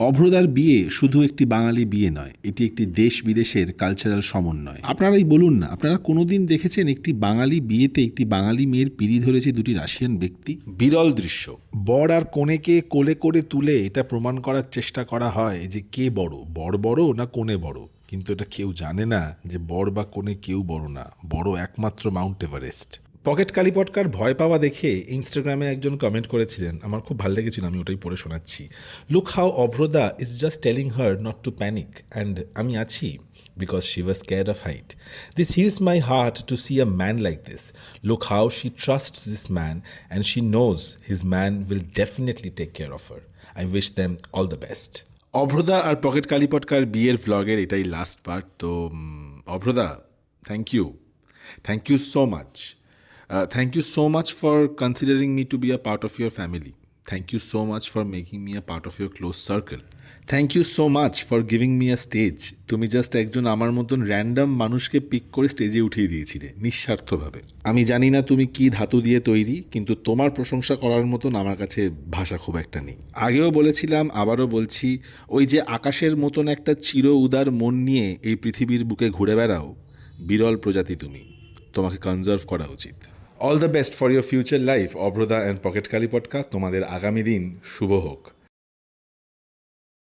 অভ্রদার বিয়ে শুধু একটি বাঙালি বিয়ে নয়, এটি একটি দেশ বিদেশের কালচারাল সমন্বয়। আপনারাই বলুন না, আপনারা কোনোদিন দেখেছেন একটি বাঙালি বিয়েতে একটি বাঙালি মেয়ের পিঁড়ি ধরেছে দুটি রাশিয়ান ব্যক্তি? বিরল দৃশ্য। বর আর কনেকে কোলে করে তুলে এটা প্রমাণ করার চেষ্টা করা হয় যে কে বড়, বর বড় না কনে বড়। কিন্তু এটা কেউ জানে না যে বর বা কনে কেউ বড় না, বড় একমাত্র মাউন্ট এভারেস্ট। পকেট কালীপটকার ভয় পাওয়া দেখে ইনস্টাগ্রামে একজন কমেন্ট করেছিলেন, আমার খুব ভালো লেগেছিল, আমি ওটাই পড়ে শোনাচ্ছি। লুক হাউ অভ্রদা is just telling her not to panic and আমি আছি because she was scared of height. This heals my heart to see a man like this. Look how she trusts this man and she knows his man will definitely take care of her. I wish them all the best. অভ্রদা আর pocket কালীপটকার বিয়ের ভ্লগের এটাই last part. তো অভ্রদা, thank you so much. Thank you so much for considering me to be a part of your family. Thank you so much for making me a part of your close circle. Thank you so much for giving me a stage. তুমি just একজন আমার মতন random মানুষকে pick করে স্টেজে উঠিয়ে দিয়েছিলে নিঃস্বার্থভাবে। আমি জানি না তুমি কি ধাতু দিয়ে তৈরি, কিন্তু তোমার প্রশংসা করার মতন আমার কাছে ভাষা খুব একটা নেই। আগেও বলেছিলাম, আবারও বলছি, ওই যে আকাশের মতন একটা চির উদার মন নিয়ে এই পৃথিবীর বুকে ঘুরে বেড়াও, বিরল প্রজাতি তুমি, তোমাকে কনজার্ভ করা উচিত। All the best for your future life অভ্রদা অ্যান্ড পকেট কালীপটকা। তোমাদের আগামী দিন শুভ হোক।